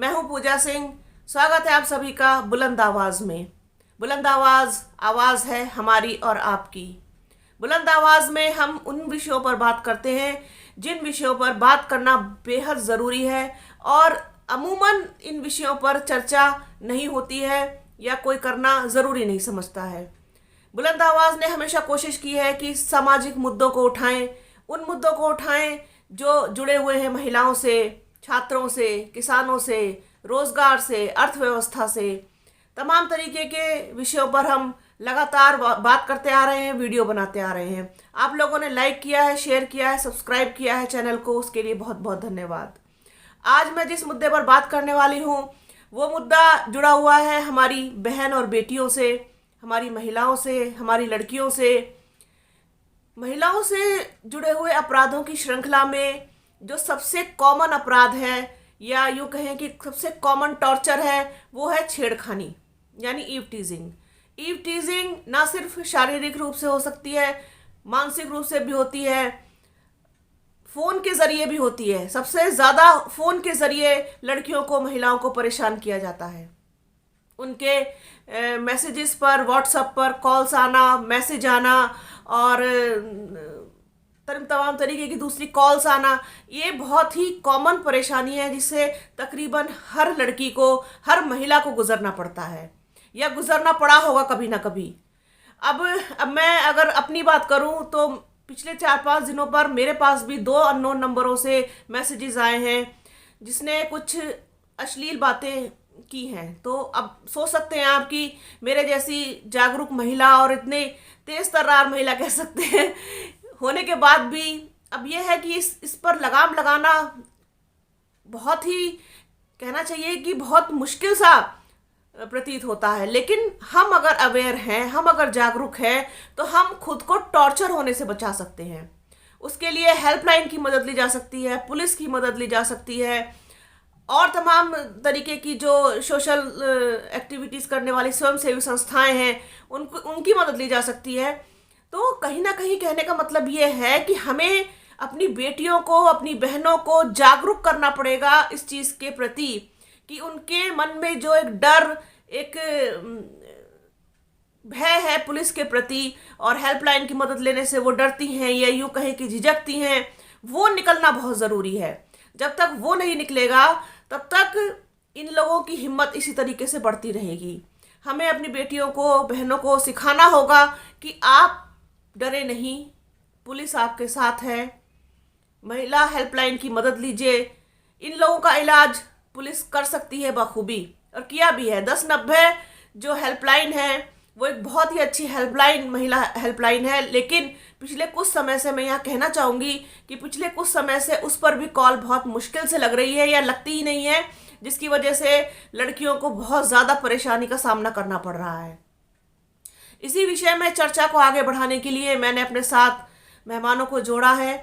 मैं हूं पूजा सिंह। स्वागत है आप सभी का बुलंद आवाज में। बुलंद आवाज आवाज है हमारी और आपकी। बुलंद आवाज में हम उन विषयों पर बात करते हैं जिन विषयों पर बात करना बेहद ज़रूरी है और अमूमन इन विषयों पर चर्चा नहीं होती है या कोई करना ज़रूरी नहीं समझता है। बुलंद आवाज ने हमेशा कोशिश की है कि सामाजिक मुद्दों को उठाएं, उन मुद्दों को उठाएं जो जुड़े हुए हैं महिलाओं से, छात्रों से, किसानों से, रोजगार से, अर्थव्यवस्था से। तमाम तरीके के विषयों पर हम लगातार बात करते आ रहे हैं, वीडियो बनाते आ रहे हैं। आप लोगों ने लाइक किया है, शेयर किया है, सब्सक्राइब किया है चैनल को, उसके लिए बहुत बहुत धन्यवाद। आज मैं जिस मुद्दे पर बात करने वाली हूँ वो मुद्दा जुड़ा हुआ है हमारी बहन और बेटियों से, हमारी महिलाओं से, हमारी लड़कियों से। महिलाओं से जुड़े हुए अपराधों की श्रृंखला में जो सबसे कॉमन अपराध है या यूँ कहें कि सबसे कॉमन टॉर्चर है वो है छेड़खानी, यानी ईव टीजिंग। ईव टीजिंग ना सिर्फ शारीरिक रूप से हो सकती है, मानसिक रूप से भी होती है, फ़ोन के ज़रिए भी होती है। सबसे ज़्यादा फ़ोन के ज़रिए लड़कियों को, महिलाओं को परेशान किया जाता है। उनके मैसेजेस पर, व्हाट्सएप पर कॉल्स आना, मैसेज आना और तमाम तरीके की दूसरी कॉल्स आना, ये बहुत ही कॉमन परेशानी है जिससे तकरीबन हर लड़की को, हर महिला को गुजरना पड़ता है या गुजरना पड़ा होगा कभी ना कभी। अब मैं अगर अपनी बात करूं तो पिछले 4-5 दिनों पर मेरे पास भी 2 अननोन नंबरों से मैसेजेस आए हैं जिसने कुछ अश्लील बातें की हैं। तो अब सोच सकते हैं आप कि मेरे जैसी जागरूक महिला और इतने तेज तर्रार महिला कह सकते हैं होने के बाद भी अब यह है कि इस पर लगाम लगाना बहुत ही, कहना चाहिए कि बहुत मुश्किल सा प्रतीत होता है। लेकिन हम अगर अवेयर हैं, हम अगर जागरूक हैं तो हम खुद को टॉर्चर होने से बचा सकते हैं। उसके लिए हेल्पलाइन की मदद ली जा सकती है, पुलिस की मदद ली जा सकती है और तमाम तरीके की जो सोशल एक्टिविटीज़ करने वाली स्वयंसेवी संस्थाएं हैं उनकी मदद ली जा सकती है। तो कहीं ना कहीं कहने का मतलब ये है कि हमें अपनी बेटियों को, अपनी बहनों को जागरूक करना पड़ेगा इस चीज़ के प्रति कि उनके मन में जो एक डर, एक भय है पुलिस के प्रति और हेल्पलाइन की मदद लेने से वो डरती हैं या यूँ कहें कि झिझकती हैं, वो निकलना बहुत ज़रूरी है। जब तक वो नहीं निकलेगा तब तक इन लोगों की हिम्मत इसी तरीके से बढ़ती रहेगी। हमें अपनी बेटियों को, बहनों को सिखाना होगा कि आप डरे नहीं, पुलिस आपके साथ है, महिला हेल्पलाइन की मदद लीजिए। इन लोगों का इलाज पुलिस कर सकती है बखूबी और किया भी है। 1090 जो हेल्पलाइन है वो एक बहुत ही अच्छी हेल्पलाइन, महिला हेल्पलाइन है। लेकिन पिछले कुछ समय से, मैं यहाँ कहना चाहूँगी कि पिछले कुछ समय से उस पर भी कॉल बहुत मुश्किल से लग रही है या लगती ही नहीं है, जिसकी वजह से लड़कियों को बहुत ज़्यादा परेशानी का सामना करना पड़ रहा है। इसी विषय में चर्चा को आगे बढ़ाने के लिए मैंने अपने साथ मेहमानों को जोड़ा है।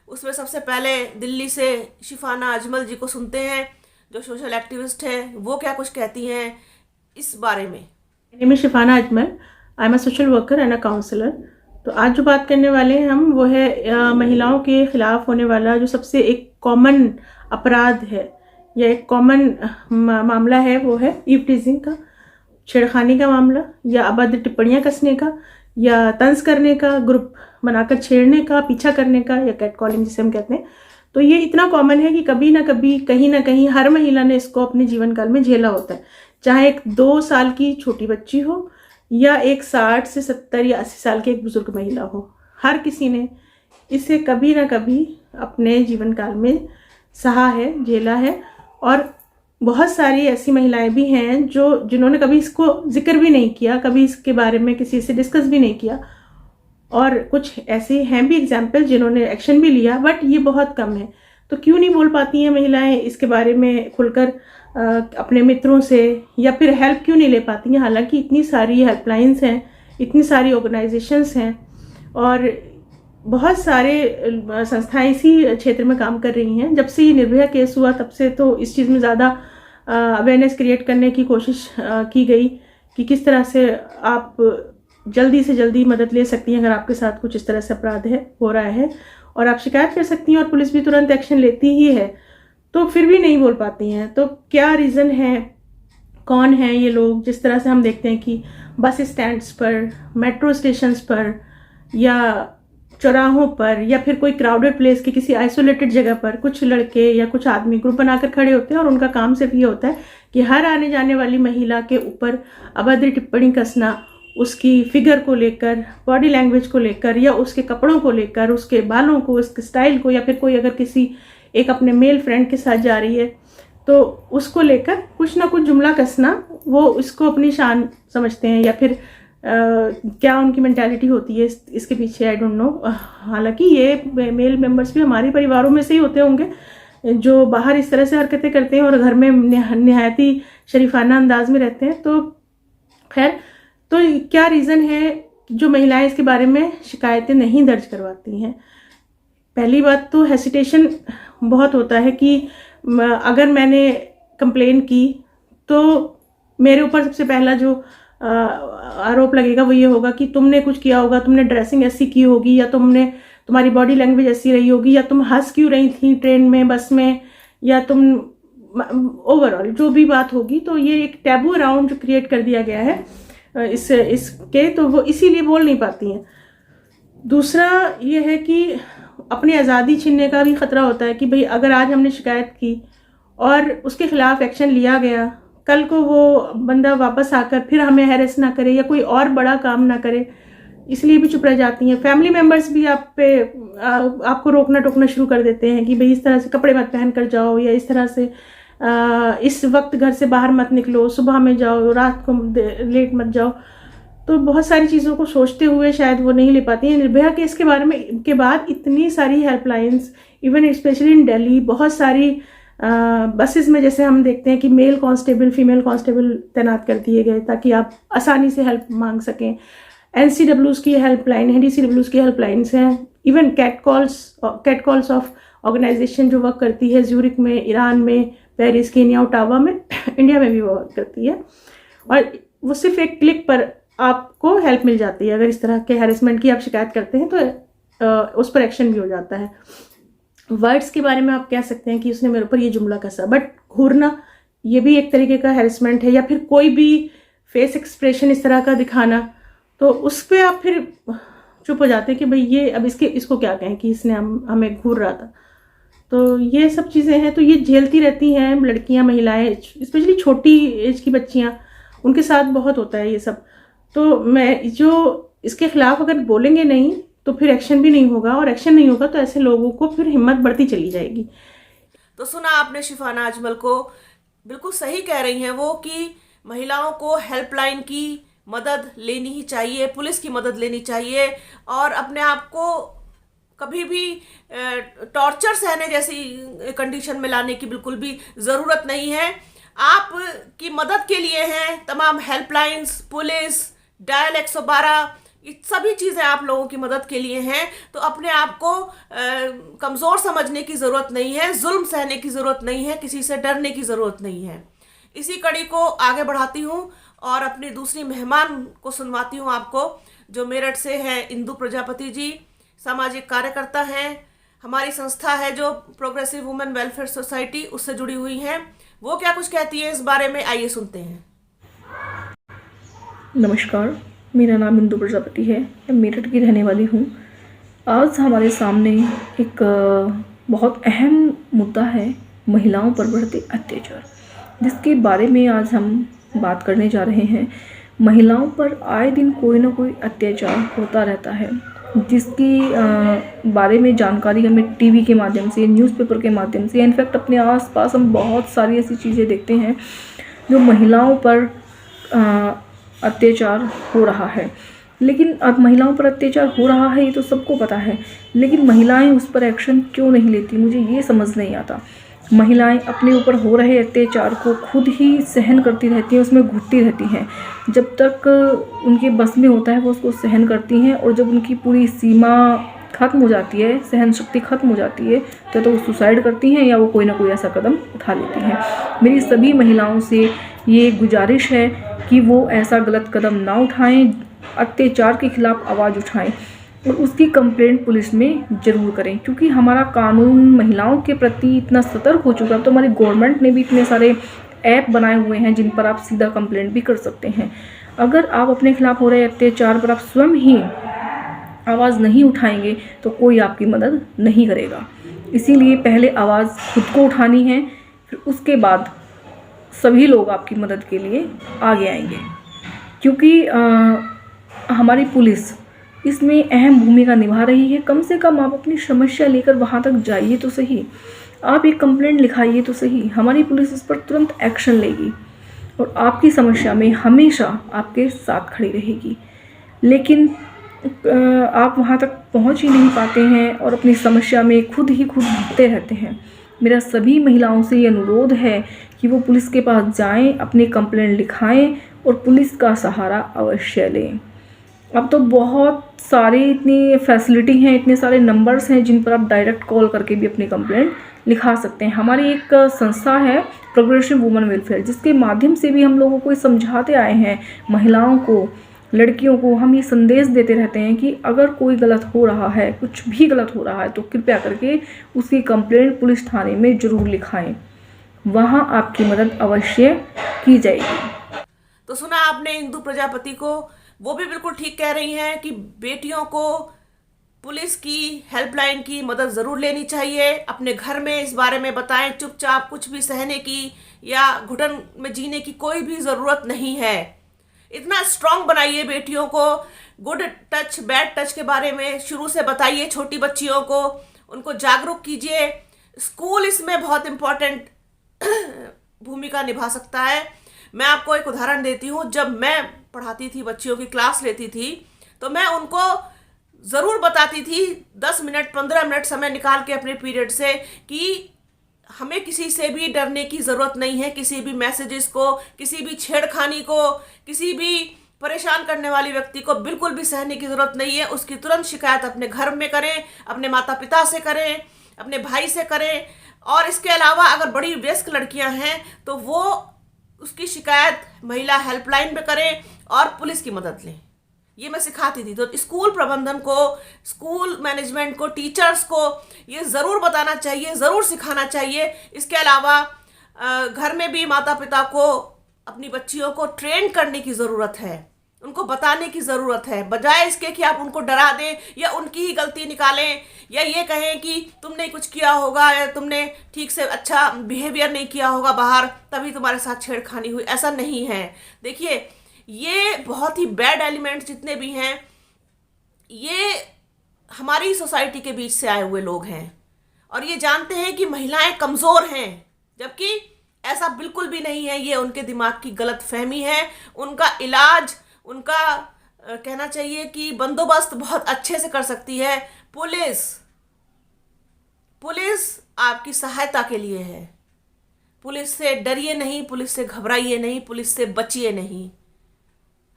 उसमें सबसे पहले दिल्ली से शिफाना अजमल जी को सुनते हैं जो सोशल एक्टिविस्ट है, वो क्या कुछ कहती हैं इस बारे में। मेरा नाम Shifana Ajmal, I am a social worker and a counsellor. तो आज जो बात करने वाले हैं हम वो है महिलाओं के खिलाफ होने वाला जो सबसे एक कॉमन अपराध है या एक कॉमन मामला है, वो है ईव टीजिंग का, छेड़खानी का मामला या अभद्र टिप्पणियाँ कसने का या तंज करने का, ग्रुप बनाकर छेड़ने का, पीछा करने का या कैट कॉलिंग जिसे हम कहते हैं। तो ये इतना कॉमन है कि कभी ना कभी, कहीं ना कहीं हर महिला ने इसको अपने जीवन काल में झेला होता है। चाहे एक 2 साल की छोटी बच्ची हो या एक 60 से 70 या 80 साल की एक बुजुर्ग महिला हो, हर किसी ने इसे कभी ना कभी अपने जीवन काल में सहा है, झेला है। और बहुत सारी ऐसी महिलाएं भी हैं जिन्होंने कभी इसको जिक्र भी नहीं किया, कभी इसके बारे में किसी से डिस्कस भी नहीं किया, और कुछ ऐसे हैं भी एग्जाम्पल जिन्होंने एक्शन भी लिया, बट ये बहुत कम है। तो क्यों नहीं बोल पाती हैं महिलाएं इसके बारे में खुलकर अपने मित्रों से, या फिर हेल्प क्यों नहीं ले पाती हैं? हालांकि इतनी सारी हेल्पलाइंस हैं, इतनी सारी ऑर्गेनाइजेशंस हैं और बहुत सारे संस्थाएं इसी क्षेत्र में काम कर रही हैं। जब से ये निर्भया केस हुआ तब से तो इस चीज़ में ज़्यादा अवेयरनेस क्रिएट करने की कोशिश की गई कि किस तरह से आप जल्दी से जल्दी मदद ले सकती हैं अगर आपके साथ कुछ इस तरह से अपराध हो रहा है, और आप शिकायत कर सकती हैं और पुलिस भी तुरंत एक्शन लेती ही है। तो फिर भी नहीं बोल पाती हैं। तो क्या रीज़न है, कौन है ये लोग? जिस तरह से हम देखते हैं कि बस स्टैंड्स पर, मेट्रो स्टेशंस पर, या चौराहों पर, या फिर कोई क्राउडेड प्लेस की किसी आइसोलेटेड जगह पर कुछ लड़के या कुछ आदमी ग्रुप बनाकर खड़े होते हैं और उनका काम सिर्फ ये होता है कि हर आने जाने वाली महिला के ऊपर अभद्र टिप्पणी कसना, उसकी फिगर को लेकर, बॉडी लैंग्वेज को लेकर, या उसके कपड़ों को लेकर, उसके बालों को, उसके स्टाइल को, या फिर कोई अगर किसी एक अपने मेल फ्रेंड के साथ जा रही है तो उसको लेकर कुछ ना कुछ जुमला कसना, वो इसको अपनी शान समझते हैं। या फिर क्या उनकी मेंटालिटी होती है इसके पीछे, आई डोंट नो। हालांकि ये मेल मेंबर्स भी हमारे परिवारों में से ही होते होंगे जो बाहर इस तरह से हरकतें करते हैं और घर में निहायत ही शरीफाना अंदाज में रहते हैं। तो खैर, तो क्या रीज़न है जो महिलाएं इसके बारे में शिकायतें नहीं दर्ज करवाती हैं? पहली बात तो हेसिटेशन बहुत होता है कि अगर मैंने कंप्लेन की तो मेरे ऊपर सबसे पहला जो आरोप लगेगा वो ये होगा कि तुमने कुछ किया होगा, तुमने ड्रेसिंग ऐसी की होगी, या तुम्हारी बॉडी लैंग्वेज ऐसी रही होगी, या तुम हंस क्यों रही थी ट्रेन में, बस में, या तुम ओवरऑल जो भी बात होगी। तो ये एक टैबू अराउंड जो क्रिएट कर दिया गया है इसके, तो वो इसीलिए बोल नहीं पाती हैं। दूसरा ये है कि अपनी आज़ादी छीनने का भी ख़तरा होता है कि भाई अगर आज हमने शिकायत की और उसके ख़िलाफ़ एक्शन लिया गया, कल को वो बंदा वापस आकर फिर हमें हैरेस ना करे या कोई और बड़ा काम ना करे, इसलिए भी चुप रह जाती हैं। फैमिली मेम्बर्स भी आपको रोकना टोकना शुरू कर देते हैं कि भाई इस तरह से कपड़े मत पहन कर जाओ, या इस तरह से इस वक्त घर से बाहर मत निकलो, सुबह में जाओ, रात को लेट मत जाओ। तो बहुत सारी चीज़ों को सोचते हुए शायद वो नहीं ले पाती हैं। निर्भया केस के बारे में के बाद इतनी सारी helplines, even specially in Delhi, बहुत सारी बसेस में जैसे हम देखते हैं कि मेल कांस्टेबल, फीमेल कांस्टेबल तैनात कर दिए गए ताकि आप आसानी से हेल्प मांग सकें। NCWs की हेल्पलाइन है, DCWs की हेल्पलाइंस हैं, even cat calls of organization जो वर्क करती है ज्यूरिक में, ईरान में, पेरिस, केन्या, ओटावा में, इंडिया में भी वो वर्क करती है। और वो सिर्फ एक क्लिक पर आपको हेल्प मिल जाती है। अगर इस तरह के हैरेसमेंट की आप शिकायत करते हैं तो उस पर एक्शन भी हो जाता है। वर्ड्स के बारे में आप कह सकते हैं कि उसने मेरे ऊपर ये जुमला कसा, बट घूरना ये भी एक तरीके का हैरेसमेंट है। या फिर कोई भी फेस एक्सप्रेशन इस तरह का दिखाना, तो उस पर आप फिर चुप हो जाते हैं कि भाई ये अब इसको क्या कहें कि इसने हमें घूर रहा था। तो ये सब चीज़ें हैं, तो ये झेलती रहती हैं लड़कियां, महिलाएं, स्पेशली छोटी एज की बच्चियां, उनके साथ बहुत होता है ये सब। तो मैं जो इसके खिलाफ अगर बोलेंगे नहीं तो फिर एक्शन भी नहीं होगा, और एक्शन नहीं होगा तो ऐसे लोगों को फिर हिम्मत बढ़ती चली जाएगी। तो सुना आपने शिफाना अजमल को, बिल्कुल सही कह रही हैं वो कि महिलाओं को हेल्पलाइन की मदद लेनी ही चाहिए, पुलिस की मदद लेनी चाहिए, और अपने आप को कभी भी टॉर्चर सहने जैसी कंडीशन में लाने की बिल्कुल भी ज़रूरत नहीं है। आप की मदद के लिए हैं तमाम हेल्पलाइंस, पुलिस, डायल 112, ये सभी चीज़ें आप लोगों की मदद के लिए हैं। तो अपने आप को कमज़ोर समझने की ज़रूरत नहीं है, जुल्म सहने की ज़रूरत नहीं है, किसी से डरने की ज़रूरत नहीं है। इसी कड़ी को आगे बढ़ाती हूँ और अपनी दूसरी मेहमान को सुनवाती हूँ आपको, जो मेरठ से हैं इंदु प्रजापति जी, सामाजिक कार्यकर्ता हैं। हमारी संस्था है जो प्रोग्रेसिव वुमेन वेलफेयर सोसाइटी, उससे जुड़ी हुई हैं। वो क्या कुछ कहती है इस बारे में, आइए सुनते हैं। नमस्कार, मेरा नाम इंदु प्रजापति है, मैं मेरठ की रहने वाली हूँ। आज हमारे सामने एक बहुत अहम मुद्दा है, महिलाओं पर बढ़ते अत्याचार, जिसके बारे में आज हम बात करने जा रहे हैं। महिलाओं पर आए दिन कोई ना कोई अत्याचार होता रहता है, जिसकी बारे में जानकारी हमें टीवी के माध्यम से, न्यूज़पेपर के माध्यम से, इनफैक्ट अपने आसपास हम बहुत सारी ऐसी चीज़ें देखते हैं जो महिलाओं पर अत्याचार हो रहा है। लेकिन अब महिलाओं पर अत्याचार हो रहा है ये तो सबको पता है, लेकिन महिलाएं उस पर एक्शन क्यों नहीं लेती, मुझे ये समझ नहीं आता। महिलाएं अपने ऊपर हो रहे अत्याचार को खुद ही सहन करती रहती हैं, उसमें घुटती रहती हैं। जब तक उनके बस में होता है वो उसको सहन करती हैं, और जब उनकी पूरी सीमा ख़त्म हो जाती है, सहन शक्ति ख़त्म हो जाती है, तो वो सुसाइड करती हैं या वो कोई ना कोई ऐसा कदम उठा लेती हैं। मेरी सभी महिलाओं से ये गुजारिश है कि वो ऐसा गलत कदम ना उठाएं, अत्याचार के खिलाफ आवाज़ उठाएं। और उसकी कंप्लेंट पुलिस में ज़रूर करें, क्योंकि हमारा कानून महिलाओं के प्रति इतना सतर्क हो चुका है। तो हमारी गवर्नमेंट ने भी इतने सारे ऐप बनाए हुए हैं जिन पर आप सीधा कंप्लेंट भी कर सकते हैं। अगर आप अपने खिलाफ हो रहे अत्याचार पर आप स्वयं ही आवाज़ नहीं उठाएंगे तो कोई आपकी मदद नहीं करेगा। इसीलिए पहले आवाज़ खुद को उठानी है, फिर उसके बाद सभी लोग आपकी मदद के लिए आगे आएंगे। क्योंकि हमारी पुलिस इसमें अहम भूमिका निभा रही है। कम से कम आप अपनी समस्या लेकर वहाँ तक जाइए तो सही, आप एक कंप्लेंट लिखाइए तो सही, हमारी पुलिस इस पर तुरंत एक्शन लेगी और आपकी समस्या में हमेशा आपके साथ खड़ी रहेगी। लेकिन आप वहाँ तक पहुँच ही नहीं पाते हैं और अपनी समस्या में खुद भटकते रहते हैं। मेरा सभी महिलाओं से ये अनुरोध है कि वो पुलिस के पास जाएं, अपनी कंप्लेंट लिखाएं और पुलिस का सहारा अवश्य लें। अब तो बहुत सारी इतनी फैसिलिटी हैं, इतने सारे नंबर्स हैं जिन पर आप डायरेक्ट कॉल करके भी अपनी कंप्लेंट लिखा सकते हैं। हमारी एक संस्था है प्रोग्रेसिव वुमेन वेलफेयर, जिसके माध्यम से भी हम लोगों को समझाते आए हैं, महिलाओं को, लड़कियों को हम ये संदेश देते रहते हैं कि अगर कोई गलत हो रहा है, कुछ भी गलत हो रहा है, तो कृपया करके उसकी कंप्लेंट पुलिस थाने में ज़रूर लिखाएं, वहाँ आपकी मदद अवश्य की जाएगी। तो सुना आपने इंदु प्रजापति को, वो भी बिल्कुल ठीक कह रही हैं कि बेटियों को पुलिस की हेल्पलाइन की मदद ज़रूर लेनी चाहिए। अपने घर में इस बारे में बताएं, चुपचाप कुछ भी सहने की या घुटन में जीने की कोई भी ज़रूरत नहीं है। इतना स्ट्रांग बनाइए बेटियों को, गुड टच बैड टच के बारे में शुरू से बताइए छोटी बच्चियों को, उनको जागरूक कीजिए। स्कूल इसमें बहुत इम्पोर्टेंट भूमिका निभा सकता है। मैं आपको एक उदाहरण देती हूँ। जब मैं पढ़ाती थी, बच्चियों की क्लास लेती थी, तो मैं उनको ज़रूर बताती थी 10 मिनट 15 मिनट समय निकाल के अपने पीरियड से कि हमें किसी से भी डरने की ज़रूरत नहीं है। किसी भी मैसेजेस को, किसी भी छेड़खानी को, किसी भी परेशान करने वाले व्यक्ति को बिल्कुल भी सहने की ज़रूरत नहीं है। उसकी तुरंत शिकायत अपने घर में करें, अपने माता पिता से करें, अपने भाई से करें। और इसके अलावा अगर बड़ी वयस्क लड़कियां हैं तो वो उसकी शिकायत महिला हेल्पलाइन में करें और पुलिस की मदद लें। ये मैं सिखाती थी। तो स्कूल प्रबंधन को, स्कूल मैनेजमेंट को, टीचर्स को ये ज़रूर बताना चाहिए, ज़रूर सिखाना चाहिए। इसके अलावा घर में भी माता पिता को अपनी बच्चियों को ट्रेन करने की ज़रूरत है, उनको बताने की ज़रूरत है, बजाय इसके कि आप उनको डरा दें या उनकी ही गलती निकालें या ये कहें कि तुमने कुछ किया होगा या तुमने ठीक से अच्छा बिहेवियर नहीं किया होगा बाहर, तभी तुम्हारे साथ छेड़खानी हुई। ऐसा नहीं है। देखिए, ये बहुत ही बैड एलिमेंट्स जितने भी हैं, ये हमारी सोसाइटी के बीच से आए हुए लोग हैं और ये जानते हैं कि महिलाएं कमज़ोर हैं, जबकि ऐसा बिल्कुल भी नहीं है। ये उनके दिमाग की गलत फहमी है। उनका इलाज, उनका कहना चाहिए कि बंदोबस्त बहुत अच्छे से कर सकती है पुलिस। पुलिस आपकी सहायता के लिए है। पुलिस से डरिए नहीं, पुलिस से घबराइए नहीं, पुलिस से बचिए नहीं।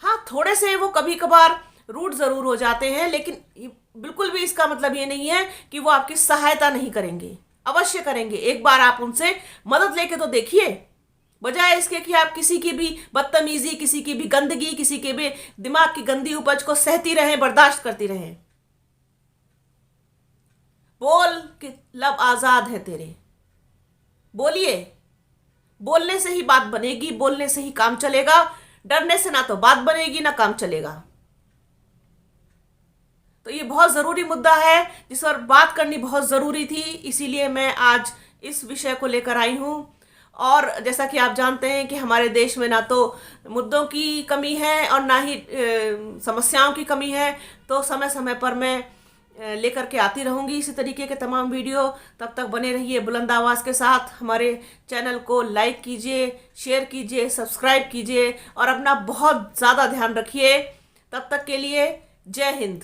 हाँ, थोड़े से वो कभी कभार रूड ज़रूर हो जाते हैं, लेकिन बिल्कुल भी इसका मतलब ये नहीं है कि वो आपकी सहायता नहीं करेंगे। अवश्य करेंगे। एक बार आप उनसे मदद लेके तो देखिए, बजाय इसके कि आप किसी की भी बदतमीजी, किसी की भी गंदगी, किसी के भी दिमाग की गंदी उपज को सहती रहें, बर्दाश्त करती रहें। बोल कि लब आज़ाद है तेरे, बोलिए। बोलने से ही बात बनेगी, बोलने से ही काम चलेगा। डरने से ना तो बात बनेगी ना काम चलेगा। तो ये बहुत ज़रूरी मुद्दा है जिस पर बात करनी बहुत ज़रूरी थी, इसीलिए मैं आज इस विषय को लेकर आई हूँ। और जैसा कि आप जानते हैं कि हमारे देश में ना तो मुद्दों की कमी है और ना ही समस्याओं की कमी है। तो समय समय पर मैं लेकर के आती रहूँगी इसी तरीके के तमाम वीडियो। तब तक बने रहिए बुलंद आवाज़ के साथ। हमारे चैनल को लाइक कीजिए, शेयर कीजिए, सब्सक्राइब कीजिए और अपना बहुत ज़्यादा ध्यान रखिए। तब तक के लिए जय हिंद।